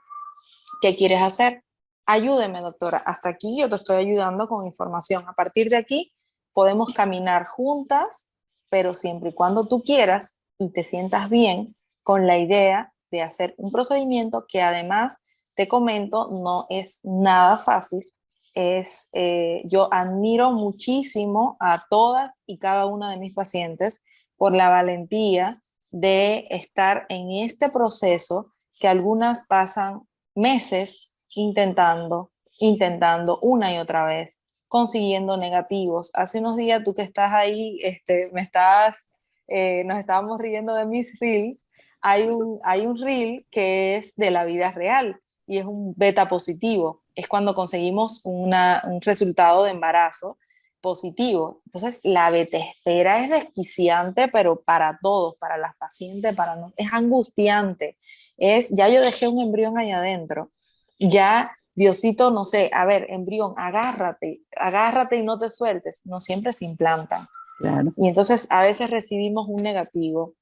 ¿Qué quieres hacer? Ayúdeme, doctora. Hasta aquí yo te estoy ayudando con información. A partir de aquí podemos caminar juntas, pero siempre y cuando tú quieras y te sientas bien con la idea de hacer un procedimiento que además, te comento, no es nada fácil. Yo admiro muchísimo a todas y cada una de mis pacientes por la valentía de estar en este proceso, que algunas pasan meses intentando una y otra vez, consiguiendo negativos. Hace unos días tú que estás ahí, nos estábamos riendo de Miss Reel. Hay un reel que es de la vida real y es un beta positivo. Es cuando conseguimos un resultado de embarazo positivo. Entonces, la beta espera es desquiciante, pero para todos, para las pacientes, es angustiante. Ya yo dejé un embrión ahí adentro, ya Diosito, no sé, a ver, embrión, agárrate y no te sueltes. No siempre se implantan. claro. Y entonces a veces recibimos un negativo,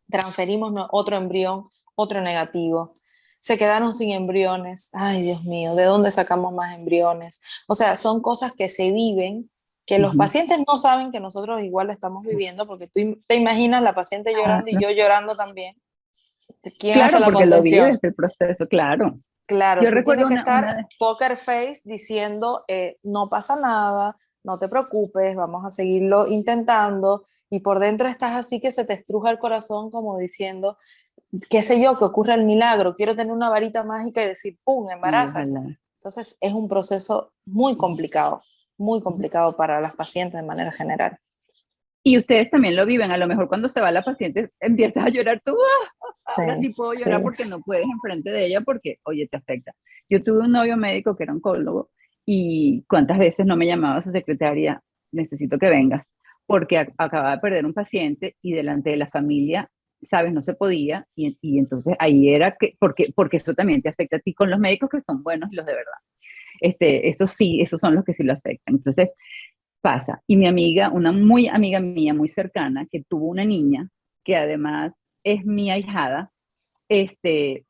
transferimos otro embrión, otro negativo. Se quedaron sin embriones. Ay, Dios mío, ¿de dónde sacamos más embriones? O sea, son cosas que se viven, que los Ujú, pacientes no saben que nosotros igual lo estamos viviendo, porque tú te imaginas la paciente llorando y claro. yo llorando también. ¿Quién hace Claro, la porque lo contención? vives el proceso, claro. Claro, Yo tú tienes recuerdo que estar una, poker face diciendo, no pasa nada, no te preocupes, vamos a seguirlo intentando, y por dentro estás así que se te estruja el corazón como diciendo, qué sé yo, que ocurra el milagro, quiero tener una varita mágica y decir, ¡pum!, y embarázate. ojalá. Entonces es un proceso muy complicado para las pacientes de manera general. Y ustedes también lo viven, a lo mejor cuando se va la paciente empiezas a llorar tú, Sí, ahora sí puedo sí, llorar porque no puedes enfrente de ella porque, oye, te afecta. Yo tuve un novio médico que era oncólogo y cuántas veces no me llamaba su secretaria, necesito que vengas, porque acababa de perder un paciente y delante de la familia, sabes, no se podía y entonces ahí era que, porque eso también te afecta a ti con los médicos que son buenos y los de verdad. Eso sí, esos son los que sí lo afectan. Entonces, pasa. Y mi amiga, una muy amiga mía, muy cercana, que tuvo una niña, que además es mi ahijada,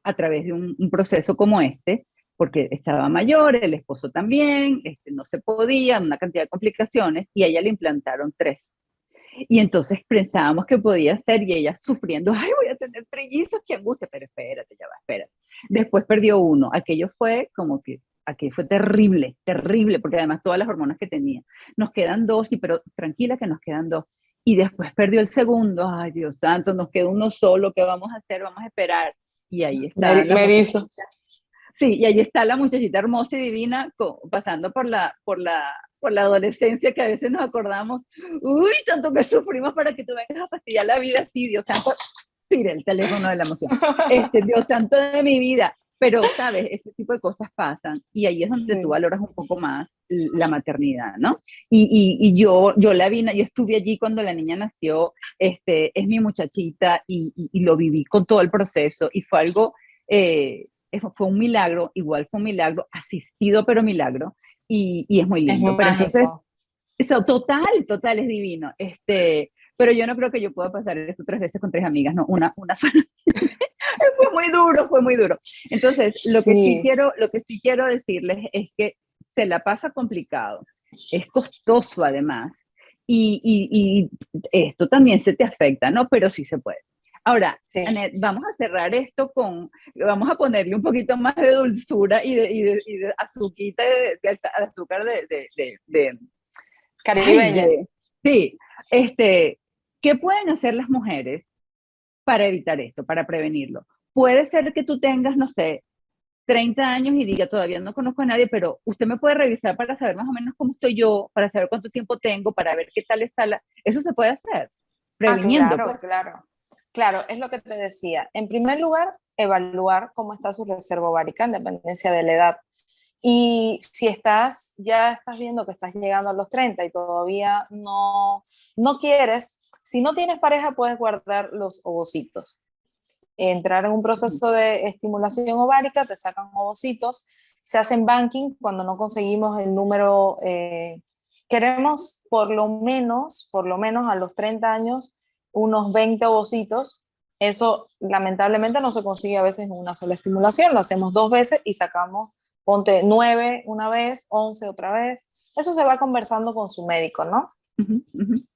a través de un proceso como este, porque estaba mayor, el esposo también, no se podía, una cantidad de complicaciones, y a ella le implantaron tres. Y entonces pensábamos que podía ser, y ella sufriendo, ay, voy a tener trillizos, qué angustia, pero espérate, ya va, espérate. Después perdió uno, aquello fue como que, aquello fue terrible, terrible, porque además todas las hormonas que tenía. Nos quedan dos, y pero tranquila que nos quedan dos. Y después perdió el segundo, ay Dios santo, nos queda uno solo, ¿qué vamos a hacer? Vamos a esperar. Y ahí está la me erizo. muchachita. Sí, y ahí está la muchachita hermosa y divina pasando por la adolescencia que a veces nos acordamos, uy, tanto que sufrimos para que tú vengas a fastidiar la vida así, Dios santo, tira el teléfono de la emoción. Dios santo de mi vida. Pero, ¿sabes? Este tipo de cosas pasan y ahí es donde tú Sí. valoras un poco más la maternidad, ¿no? Y yo la vi, yo estuve allí cuando la niña nació, es mi muchachita y lo viví con todo el proceso y fue algo, fue un milagro, igual fue un milagro, asistido pero milagro, y es muy Es lindo. Pero entonces, mágico. eso, total, es divino. Pero yo no creo que yo pueda pasar esto tres veces con tres amigas, no, una sola. Fue muy duro, fue muy duro. Entonces, Sí, lo que sí quiero decirles es que se la pasa complicado, es costoso además, y esto también se te afecta, ¿no? Pero sí se puede. Ahora, sí. Anet, vamos a cerrar esto vamos a ponerle un poquito más de dulzura y de azuquita, de azúcar ay, Caribeña. sí, este, ¿qué pueden hacer las mujeres para evitar esto, para prevenirlo? Puede ser que tú tengas, no sé, 30 años y diga, todavía no conozco a nadie, pero usted me puede revisar para saber más o menos cómo estoy yo, para saber cuánto tiempo tengo, para ver qué tal está la... Eso se puede hacer, Ah, previniendo, claro, pues. claro. Claro, es lo que te decía. En primer lugar, evaluar cómo está su reserva ovárica en dependencia de la edad. Y si ya estás viendo que estás llegando a los 30 y todavía no quieres, si no tienes pareja, puedes guardar los ovocitos. Entrar en un proceso de estimulación ovárica, te sacan ovocitos, se hacen banking cuando no conseguimos el número, queremos por lo menos a los 30 años, unos 20 ovocitos. Eso lamentablemente no se consigue a veces en una sola estimulación, lo hacemos 2 veces y sacamos, ponte 9 una vez, 11 otra vez. Eso se va conversando con su médico, ¿no?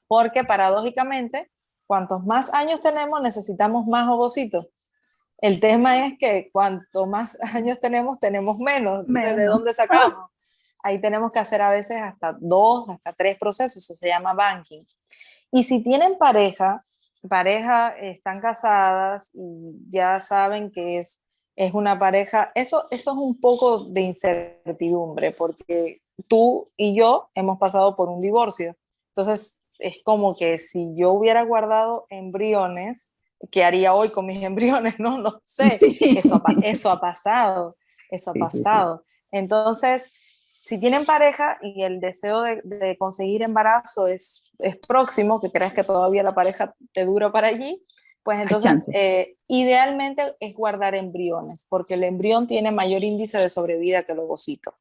Porque paradójicamente, cuantos más años tenemos, necesitamos más ovocitos. El tema es que cuanto más años tenemos, tenemos menos. Entonces, ¿de dónde sacamos? Ahí tenemos que hacer a veces hasta 2, hasta 3 procesos, eso se llama banking. Y si tienen pareja, están casadas y ya saben que es una pareja, eso es un poco de incertidumbre, porque tú y yo hemos pasado por un divorcio. Entonces, es como que si yo hubiera guardado embriones, ¿qué haría hoy con mis embriones? No sé, eso ha pasado, eso ha pasado. Entonces, si tienen pareja y el deseo de conseguir embarazo es próximo, que crees que todavía la pareja te dura para allí, pues entonces idealmente es guardar embriones, porque el embrión tiene mayor índice de sobrevida que el ovocito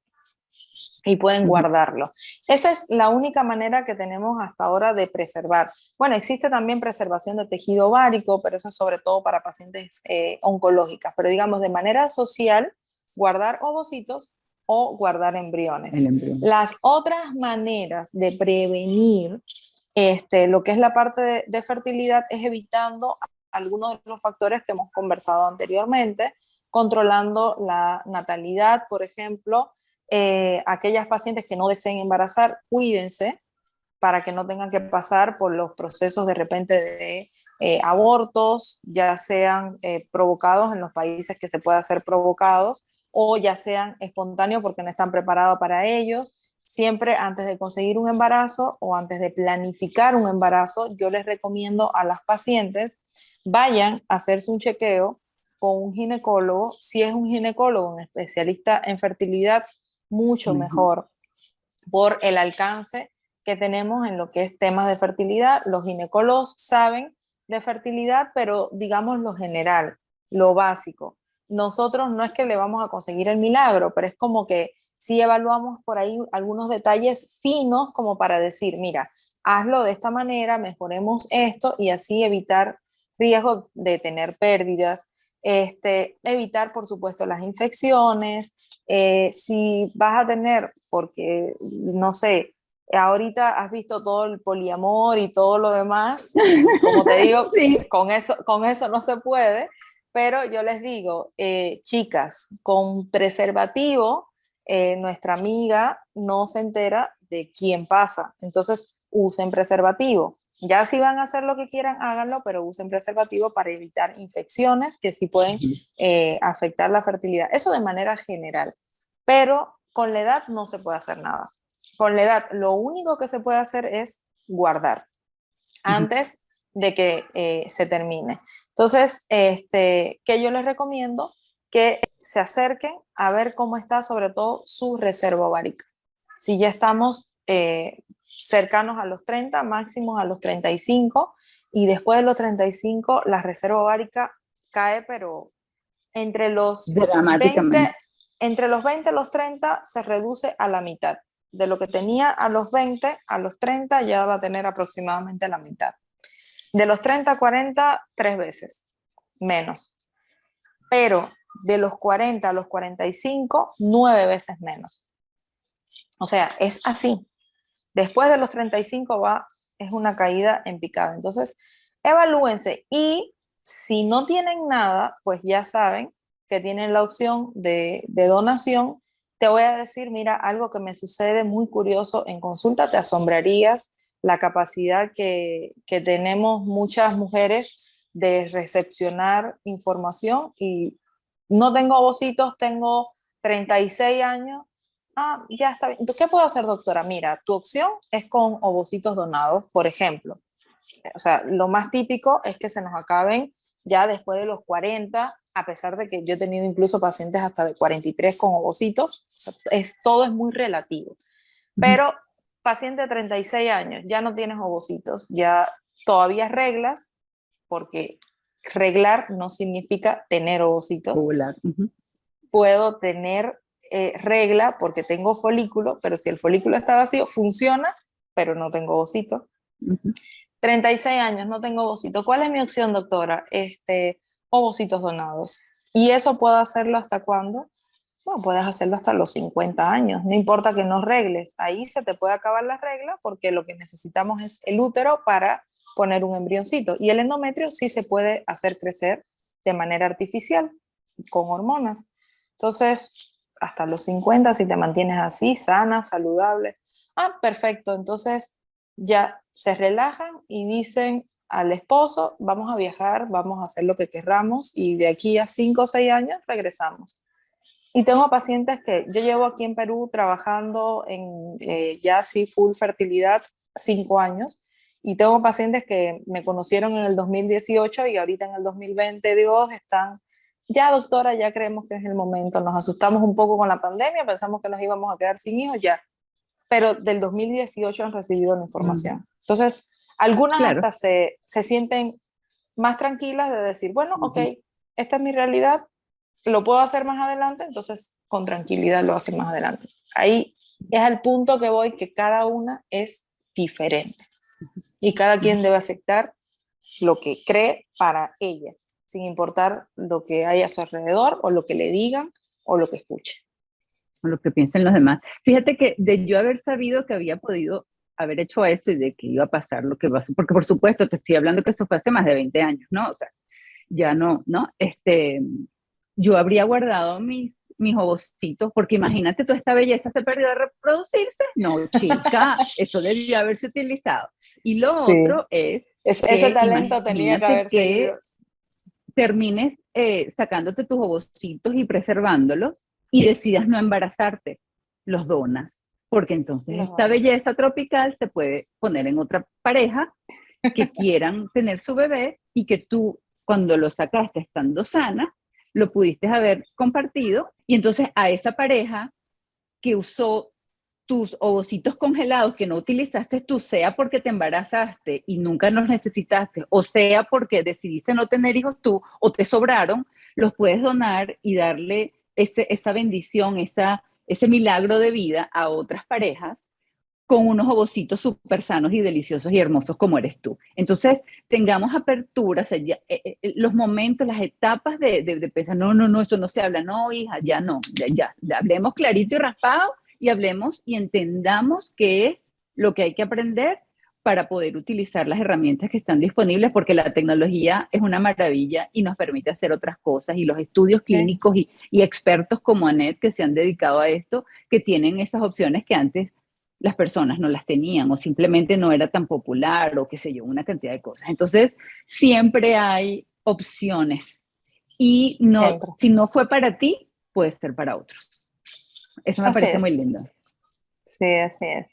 y pueden guardarlo. Esa es la única manera que tenemos hasta ahora de preservar. Bueno, existe también preservación de tejido ovárico, pero eso es sobre todo para pacientes oncológicas, pero digamos de manera social, guardar ovocitos o guardar embriones. Las otras maneras de prevenir lo que es la parte de fertilidad es evitando algunos de los factores que hemos conversado anteriormente, controlando la natalidad, por ejemplo. Aquellas pacientes que no deseen embarazar, cuídense para que no tengan que pasar por los procesos de repente de abortos, ya sean provocados en los países que se pueda hacer provocados o ya sean espontáneos porque no están preparados para ellos. Siempre antes de conseguir un embarazo o antes de planificar un embarazo, yo les recomiendo a las pacientes vayan a hacerse un chequeo con un ginecólogo. Si es un ginecólogo, un especialista en fertilidad, mucho mejor por el alcance que tenemos en lo que es temas de fertilidad. Los ginecólogos saben de fertilidad, pero digamos lo general, lo básico. Nosotros no es que le vamos a conseguir el milagro, pero es como que sí evaluamos por ahí algunos detalles finos como para decir, mira, hazlo de esta manera, mejoremos esto y así evitar riesgos de tener pérdidas. Evitar, por supuesto, las infecciones. Si vas a tener, porque, no sé, ahorita has visto todo el poliamor y todo lo demás, como te digo, sí. con eso no se puede, pero yo les digo, chicas, con preservativo, nuestra amiga no se entera de quién pasa, entonces usen preservativo. Ya si van a hacer lo que quieran, háganlo, pero usen preservativo para evitar infecciones que sí pueden afectar la fertilidad. Eso de manera general. Pero con la edad no se puede hacer nada. Con la edad lo único que se puede hacer es guardar antes de que se termine. Entonces, ¿qué yo les recomiendo? Que se acerquen a ver cómo está sobre todo su reserva ovárica. Si ya estamos cercanos a los 30, máximos a los 35, y después de los 35 la reserva ovárica cae, pero entre los 20, entre los 20 y los 30 se reduce a la mitad. De lo que tenía a los 20, a los 30 ya va a tener aproximadamente la mitad. De los 30 a 40, 3 veces menos. Pero de los 40 a los 45, 9 veces menos. O sea, es así. Después de los 35 es una caída en picada. Entonces, evalúense y si no tienen nada, pues ya saben que tienen la opción de donación. Te voy a decir, mira, algo que me sucede muy curioso en consulta, te asombrarías la capacidad que tenemos muchas mujeres de recepcionar información y no tengo ovocitos, tengo 36 años. Ah, ya está bien. ¿Qué puedo hacer, doctora? Mira, tu opción es con ovocitos donados, por ejemplo. O sea, lo más típico es que se nos acaben ya después de los 40 a pesar de que yo he tenido incluso pacientes hasta de 43 con ovocitos, o sea, todo es muy relativo. Pero paciente de 36 años, ya no tienes ovocitos, ya todavía reglas, porque reglar no significa tener ovocitos. Ovular. Puedo tener regla porque tengo folículo, pero si el folículo está vacío, funciona, pero no tengo ovocito. 36 años, no tengo ovocito. ¿Cuál es mi opción, doctora? Ovocitos donados. ¿Y eso puedo hacerlo hasta cuándo? Bueno, puedes hacerlo hasta los 50 años, no importa que no regles, ahí se te puede acabar la regla porque lo que necesitamos es el útero para poner un embrioncito. Y el endometrio sí se puede hacer crecer de manera artificial, con hormonas. Entonces, hasta los 50, si te mantienes así, sana, saludable. Ah, perfecto. Entonces, ya se relajan y dicen al esposo, vamos a viajar, vamos a hacer lo que querramos y de aquí a 5 o 6 años regresamos. Y tengo pacientes que yo llevo aquí en Perú trabajando en ya sí full fertilidad 5 años y tengo pacientes que me conocieron en el 2018 y ahorita en el 2022 están, ya doctora, ya creemos que es el momento, nos asustamos un poco con la pandemia, pensamos que nos íbamos a quedar sin hijos ya, pero del 2018 han recibido la información. Entonces, algunas Claro. hasta se sienten más tranquilas de decir, bueno, ok, esta es mi realidad, lo puedo hacer más adelante, entonces con tranquilidad lo hacen más adelante. Ahí es al punto que voy, que cada una es diferente y cada quien debe aceptar lo que cree para ella, sin importar lo que haya a su alrededor o lo que le digan o lo que escuche. O lo que piensen los demás. Fíjate que de yo haber sabido que había podido haber hecho esto y de que iba a pasar lo que pasó, porque por supuesto te estoy hablando que eso fue hace más de 20 años, ¿no? O sea, ya no, ¿no? Yo habría guardado mis ovocitos, porque imagínate, toda esta belleza se perdió de reproducirse. No, chica, eso debió haberse utilizado. Y lo Sí. otro es Ese talento tenía que haber seguido. Termines sacándote tus ovocitos y preservándolos y decidas no embarazarte, los donas, porque entonces esta belleza tropical se puede poner en otra pareja que quieran tener su bebé y que tú, cuando lo sacaste estando sana, lo pudiste haber compartido y entonces a esa pareja que usó tus ovocitos congelados que no utilizaste tú, sea porque te embarazaste y nunca los necesitaste, o sea porque decidiste no tener hijos tú, o te sobraron, los puedes donar y darle esa bendición, ese milagro de vida a otras parejas con unos ovocitos súper sanos y deliciosos y hermosos como eres tú. Entonces, tengamos apertura, o sea, ya, los momentos, las etapas de pensar, no, eso no se habla, no, hija, ya no, ya, hablemos clarito y raspado y hablemos y entendamos qué es lo que hay que aprender para poder utilizar las herramientas que están disponibles, porque la tecnología es una maravilla y nos permite hacer otras cosas, y los estudios clínicos y expertos como Anet que se han dedicado a esto, que tienen esas opciones que antes las personas no las tenían o simplemente no era tan popular o qué sé yo, una cantidad de cosas. Entonces, siempre hay opciones y no, si no fue para ti, puede ser para otros. Eso me parece muy lindo. Sí, así es.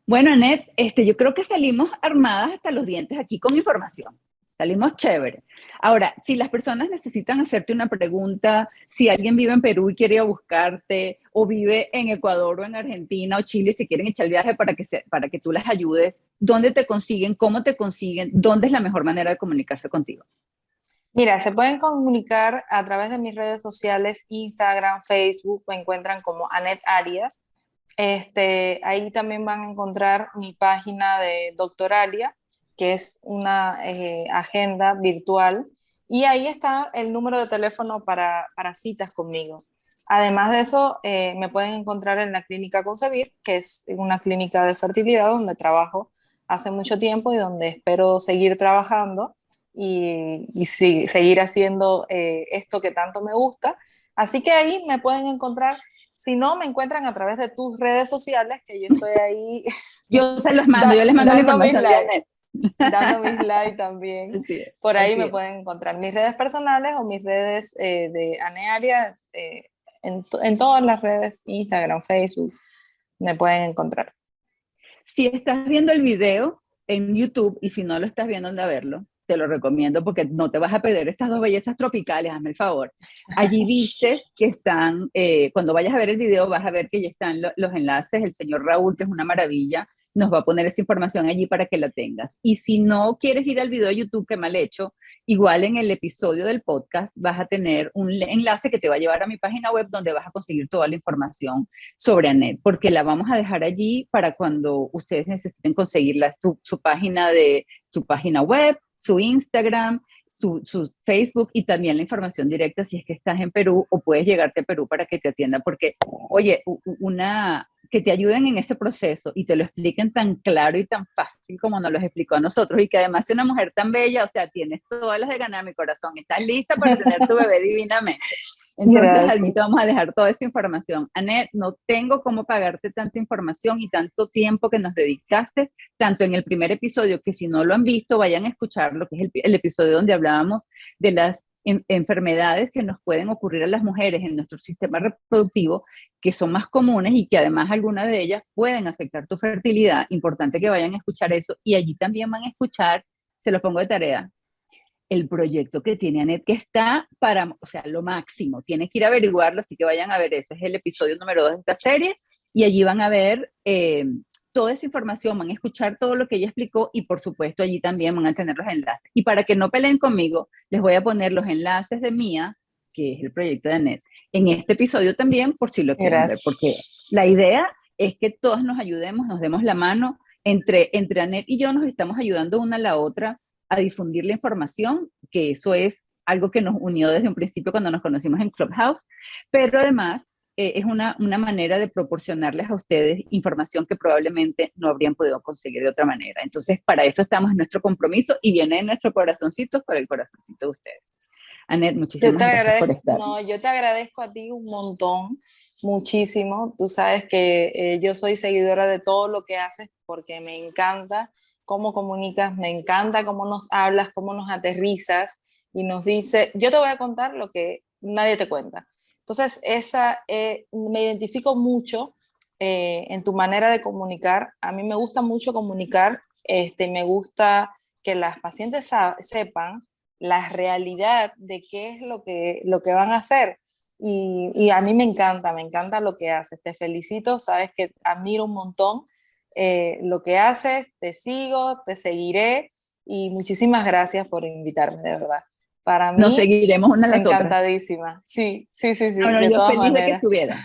Bueno, Anet, yo creo que salimos armadas hasta los dientes aquí con información. Salimos chévere. Ahora, si las personas necesitan hacerte una pregunta, si alguien vive en Perú y quiere ir a buscarte, o vive en Ecuador o en Argentina o Chile, si quieren echar el viaje para que tú las ayudes, ¿dónde te consiguen? ¿Cómo te consiguen? ¿Dónde es la mejor manera de comunicarse contigo? Mira, se pueden comunicar a través de mis redes sociales, Instagram, Facebook, me encuentran como Anet Arias. Ahí también van a encontrar mi página de Doctoralia, que es una agenda virtual, y ahí está el número de teléfono para citas conmigo. Además de eso, me pueden encontrar en la Clínica Concebir, que es una clínica de fertilidad donde trabajo hace mucho tiempo y donde espero seguir trabajando y seguir haciendo esto que tanto me gusta. Así que ahí me pueden encontrar. Si no, me encuentran a través de tus redes sociales, que yo estoy ahí. Yo se los mando, yo les mando la información de Anet. Dando mis likes también. Por ahí me pueden encontrar mis redes personales o mis redes de Anearia, en todas las redes, Instagram, Facebook, me pueden encontrar. Si estás viendo el video en YouTube, y si no lo estás viendo, anda a verlo, te lo recomiendo porque no te vas a perder estas dos bellezas tropicales, hazme el favor. Allí vistes que están, cuando vayas a ver el video vas a ver que ya están los enlaces, el señor Raúl, que es una maravilla, nos va a poner esa información allí para que la tengas. Y si no quieres ir al video de YouTube, que mal hecho, igual en el episodio del podcast vas a tener un enlace que te va a llevar a mi página web donde vas a conseguir toda la información sobre Anet, porque la vamos a dejar allí para cuando ustedes necesiten conseguirla, su página web, su Instagram, su Facebook y también la información directa si es que estás en Perú o puedes llegarte a Perú para que te atienda, porque, oye, que te ayuden en ese proceso y te lo expliquen tan claro y tan fácil como nos lo explicó a nosotros, y que además es una mujer tan bella, o sea, tienes todas las de ganar mi corazón, estás lista para tener tu bebé divinamente. Entonces, allí te vamos a dejar toda esa información. Anet, no tengo cómo pagarte tanta información y tanto tiempo que nos dedicaste, tanto en el primer episodio, que si no lo han visto, vayan a escucharlo, que es el episodio donde hablábamos de las enfermedades que nos pueden ocurrir a las mujeres en nuestro sistema reproductivo, que son más comunes y que además algunas de ellas pueden afectar tu fertilidad. Importante que vayan a escuchar eso, y allí también van a escuchar, se los pongo de tarea, el proyecto que tiene Anet, que está para, o sea, lo máximo. Tienen que ir a averiguarlo, así que vayan a ver eso. Es el episodio número 2 de esta serie, y allí van a ver toda esa información, van a escuchar todo lo que ella explicó, y por supuesto allí también van a tener los enlaces. Y para que no peleen conmigo, les voy a poner los enlaces de Mía, que es el proyecto de Anet, en este episodio también, por si lo quieren ver, porque la idea es que todas nos ayudemos, nos demos la mano, entre Anet y yo nos estamos ayudando una a la otra a difundir la información, que eso es algo que nos unió desde un principio cuando nos conocimos en Clubhouse, pero además es una manera de proporcionarles a ustedes información que probablemente no habrían podido conseguir de otra manera. Entonces, para eso estamos en nuestro compromiso, y viene de nuestro corazoncito para el corazoncito de ustedes. Anet, muchísimas gracias por estar. No, yo te agradezco a ti un montón, muchísimo. Tú sabes que yo soy seguidora de todo lo que haces porque me encanta cómo comunicas, me encanta cómo nos hablas, cómo nos aterrizas y nos dice, yo te voy a contar lo que nadie te cuenta. Entonces, me identifico mucho en tu manera de comunicar. A mí me gusta mucho comunicar, me gusta que las pacientes sepan la realidad de qué es lo que van a hacer. Y a mí me encanta lo que haces. Te felicito, sabes que admiro un montón lo que haces, te sigo, te seguiré, y muchísimas gracias por invitarme, de verdad. Para mí, nos seguiremos una a las encantadísima. Otras. Sí, no, yo feliz maneras. De que estuvieran.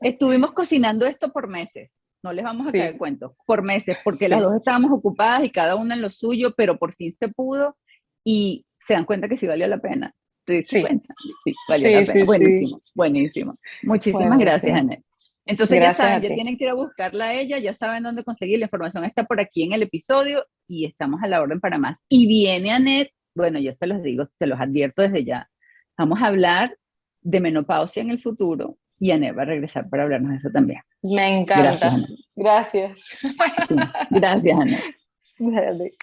Estuvimos cocinando esto por meses, no les vamos a caer cuentos, por meses, porque las dos estábamos ocupadas y cada una en lo suyo, pero por fin se pudo, y se dan cuenta que sí valió la pena. ¿Te cuenta? Sí, valió la pena. Buenísimo, buenísimo. Muchísimas gracias, Anet. Entonces gracias, ya saben, ya tienen que ir a buscarla a ella, ya saben dónde conseguir, la información está por aquí en el episodio y estamos a la orden para más. Y viene Anet, bueno, yo se los digo, se los advierto desde ya, vamos a hablar de menopausia en el futuro, y Anet va a regresar para hablarnos de eso también. Me encanta. Gracias. Sí, gracias, Anet.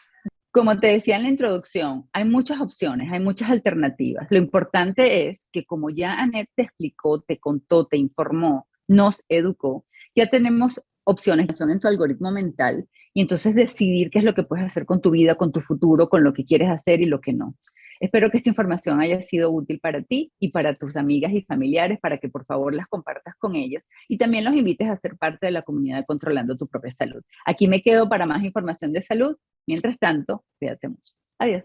Como te decía en la introducción, hay muchas opciones, hay muchas alternativas. Lo importante es que, como ya Anet te explicó, te contó, te informó, nos educó, ya tenemos opciones que son en tu algoritmo mental, y entonces decidir qué es lo que puedes hacer con tu vida, con tu futuro, con lo que quieres hacer y lo que no. Espero que esta información haya sido útil para ti y para tus amigas y familiares, para que por favor las compartas con ellos y también los invites a ser parte de la comunidad de Controlando tu Propia Salud. Aquí me quedo para más información de salud. Mientras tanto, cuídate mucho. Adiós.